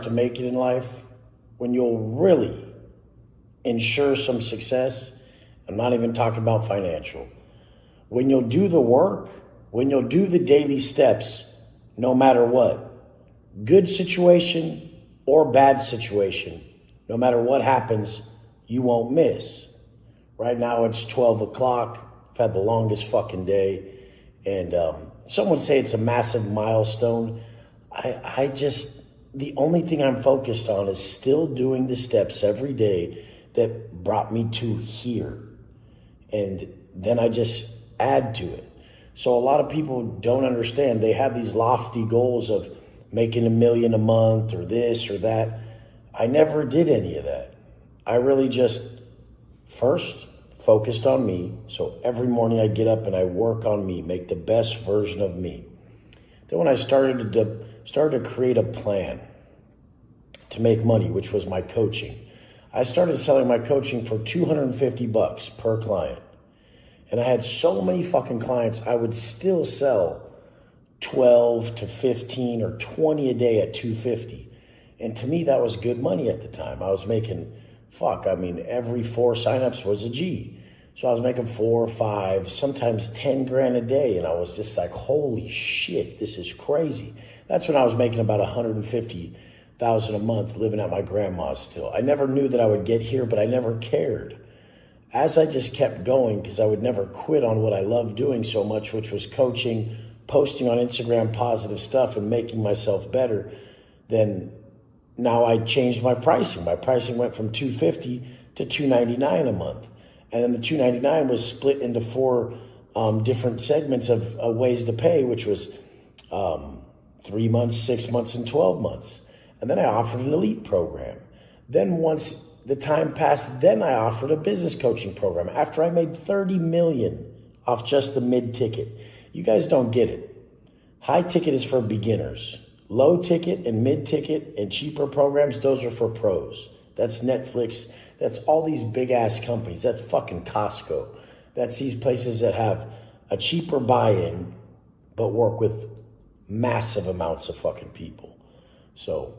to make it in life, when you'll really ensure some success, I'm not even talking about financial, when you'll do the work, when you'll do the daily steps, no matter what, good situation or bad situation, no matter what happens, you won't miss. Right now it's 12 o'clock. I've had the longest fucking day. And some would say it's a massive milestone. The only thing I'm focused on is still doing the steps every day that brought me to here. And then I just add to it. So a lot of people don't understand. They have these lofty goals of making $1 million a month or this or that. I never did any of that. I really just first focused on me. So every morning I get up and I work on me, make the best version of me. Then when I started to create a plan to make money, which was my coaching, I started selling my coaching for $250 per client. And I had so many fucking clients, I would still sell 12 to 15 or 20 a day at $250. And to me, that was good money at the time. I was making, every 4 signups was a G. So I was making 4 or 5, sometimes 10 grand a day. And I was just like, holy shit, this is crazy. That's when I was making about $150,000 a month living at my grandma's still. I never knew that I would get here, but I never cared. As I just kept going, because I would never quit on what I loved doing so much, which was coaching, posting on Instagram positive stuff and making myself better, then now I changed my pricing. My pricing went from $250 to $299 a month. And then the $299 was split into 4 different segments of ways to pay, which was 3 months, 6 months, and 12 months. And then I offered an elite program. Then once the time passed, then I offered a business coaching program after I made $30 million off just the mid-ticket. You guys don't get it. High ticket is for beginners. Low ticket and mid-ticket and cheaper programs, those are for pros. That's Netflix. That's all these big-ass companies. That's fucking Costco. That's these places that have a cheaper buy-in but work with massive amounts of fucking people. So,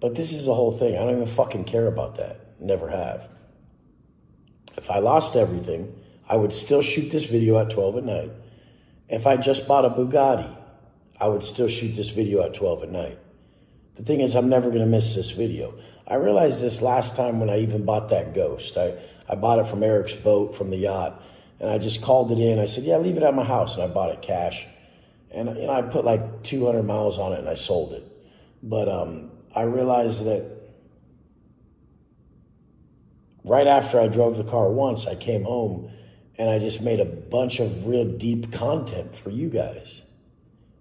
but this is the whole thing. I don't even fucking care about that. Never have. If I lost everything, I would still shoot this video at 12 at night. If I just bought a Bugatti, I would still shoot this video at 12 at night. The thing is, I'm never going to miss this video. I realized this last time when I even bought that Ghost. I bought it from Eric's boat, from the yacht, and I just called it in. I said, yeah, leave it at my house, and I bought it cash. And I put like 200 miles on it, and I sold it. But I realized that right after I drove the car once, I came home and I just made a bunch of real deep content for you guys.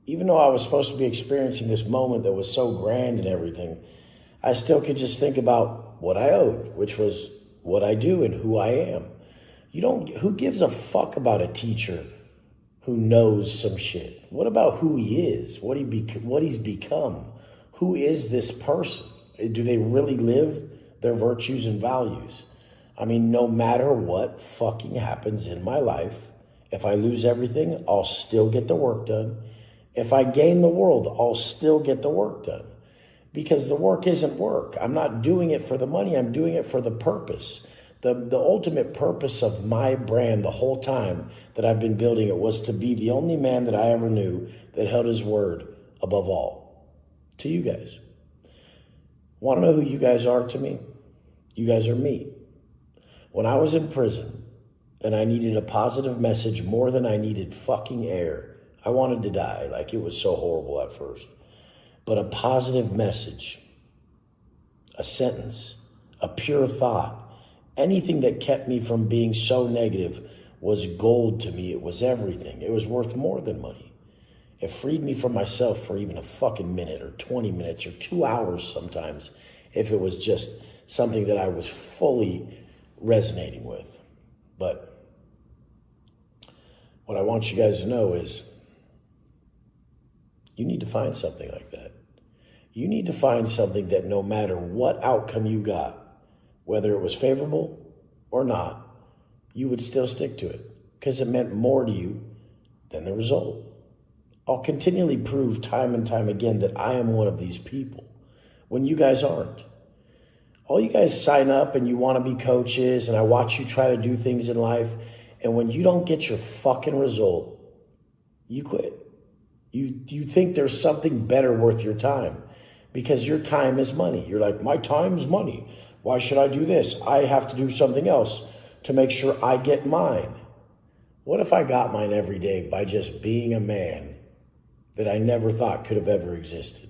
Even though I was supposed to be experiencing this moment that was so grand and everything, I still could just think about what I owed, which was what I do and who I am. Who gives a fuck about a teacher who knows some shit? What about who he is, what he's become? Who is this person? Do they really live their virtues and values? I mean, no matter what fucking happens in my life, if I lose everything, I'll still get the work done. If I gain the world, I'll still get the work done. Because the work isn't work. I'm not doing it for the money. I'm doing it for the purpose. The ultimate purpose of my brand the whole time that I've been building it was to be the only man that I ever knew that held his word above all. To you guys. Want to know who you guys are to me? You guys are me. When I was in prison and I needed a positive message more than I needed fucking air, I wanted to die. Like, it was so horrible at first. But a positive message, a sentence, a pure thought, anything that kept me from being so negative was gold to me. It was everything. It was worth more than money. It freed me from myself for even a fucking minute or 20 minutes or 2 hours sometimes, if it was just something that I was fully resonating with. But what I want you guys to know is you need to find something like that. You need to find something that no matter what outcome you got, whether it was favorable or not, you would still stick to it because it meant more to you than the result. I'll continually prove time and time again that I am one of these people. when you guys aren't. All you guys sign up and you want to be coaches, and I watch you try to do things in life, and when you don't get your fucking result, you quit. You think there's something better worth your time, because your time is money. You're like, my time's money. Why should I do this? I have to do something else to make sure I get mine. What if I got mine every day by just being a man that I never thought could have ever existed?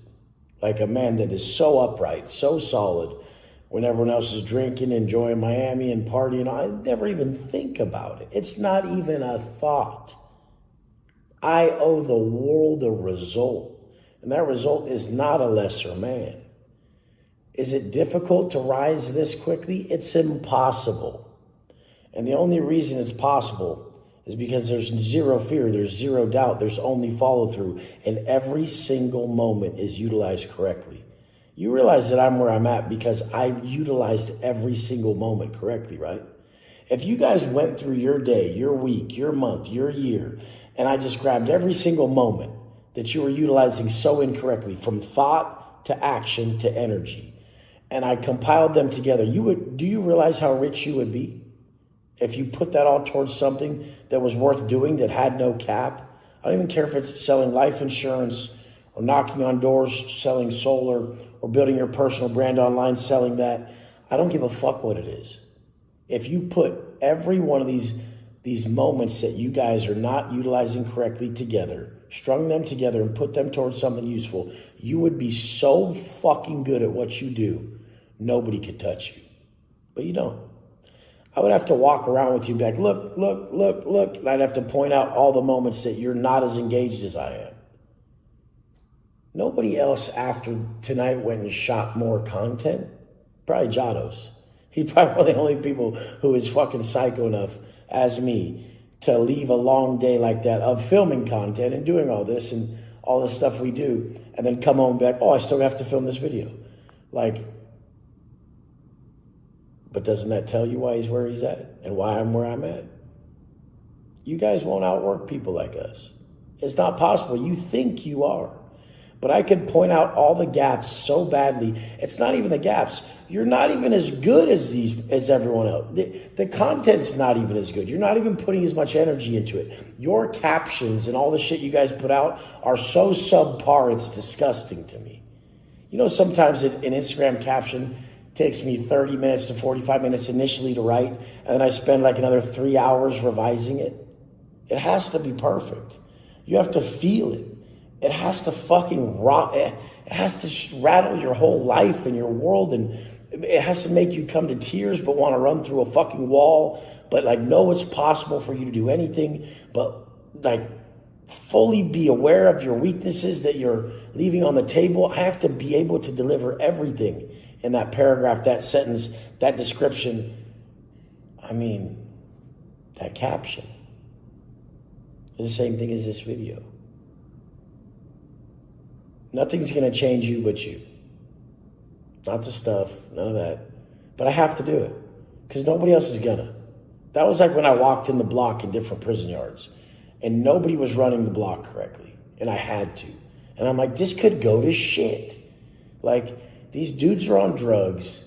Like a man that is so upright, so solid, when everyone else is drinking, enjoying Miami and partying, I never even think about it. It's not even a thought. I owe the world a result, and that result is not a lesser man. Is it difficult to rise this quickly? It's impossible. And the only reason it's possible is because there's zero fear, there's zero doubt, there's only follow through, and every single moment is utilized correctly. You realize that I'm where I'm at because I utilized every single moment correctly, right? If you guys went through your day, your week, your month, your year, and I just grabbed every single moment that you were utilizing so incorrectly, from thought to action to energy, and I compiled them together, do you realize how rich you would be if you put that all towards something that was worth doing, that had no cap? I don't even care if it's selling life insurance, or knocking on doors, selling solar, or building your personal brand online, selling that. I don't give a fuck what it is. If you put every one of these moments that you guys are not utilizing correctly together, strung them together and put them towards something useful, you would be so fucking good at what you do, nobody could touch you. But you don't. I would have to walk around with you and be like, look, look, look, look. And I'd have to point out all the moments that you're not as engaged as I am. Nobody else after tonight went and shot more content. Probably Jados. He's probably one of the only people who is fucking psycho enough as me to leave a long day like that of filming content and doing all this and all the stuff we do, and then come home and be like, oh, I still have to film this video. Like, but doesn't that tell you why he's where he's at and why I'm where I'm at? You guys won't outwork people like us. It's not possible. You think you are. But I could point out all the gaps so badly. It's not even the gaps. You're not even as good as everyone else. The content's not even as good. You're not even putting as much energy into it. Your captions and all the shit you guys put out are so subpar, it's disgusting to me. You know, sometimes an Instagram caption takes me 30 minutes to 45 minutes initially to write, and then I spend like another 3 hours revising it. It has to be perfect. You have to feel it. It has to fucking rock. It has to rattle your whole life and your world, and it has to make you come to tears but want to run through a fucking wall, but like know it's possible for you to do anything, but like fully be aware of your weaknesses that you're leaving on the table. I have to be able to deliver everything in that paragraph, that sentence, that description. I mean, that caption. It's the same thing as this video. Nothing's going to change you but you. Not the stuff, none of that. But I have to do it because nobody else is going to. That was like when I walked in the block in different prison yards and nobody was running the block correctly, and I had to. And I'm like, this could go to shit. Like, these dudes are on drugs.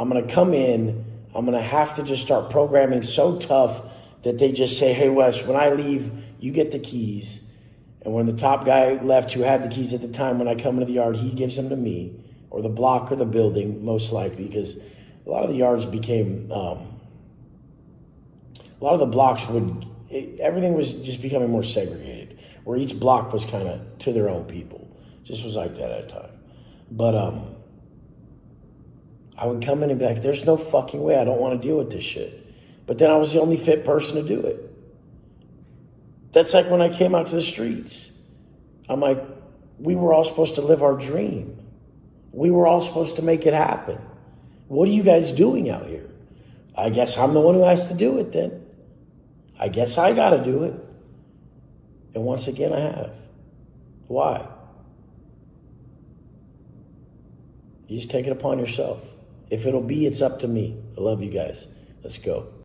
I'm going to come in. I'm going to have to just start programming so tough that they just say, hey, Wes, when I leave, you get the keys. And when the top guy left who had the keys at the time, when I come into the yard, he gives them to me, or the block or the building, most likely, because a lot of the yards became, a lot of the blocks everything was just becoming more segregated, where each block was kind of to their own people. Just was like that at a time. But I would come in and be like, there's no fucking way, I don't want to deal with this shit. But then I was the only fit person to do it. That's like when I came out to the streets. I'm like, we were all supposed to live our dream. We were all supposed to make it happen. What are you guys doing out here? I guess I'm the one who has to do it then. I guess I got to do it. And once again, I have. Why? You just take it upon yourself. If it'll be, it's up to me. I love you guys. Let's go.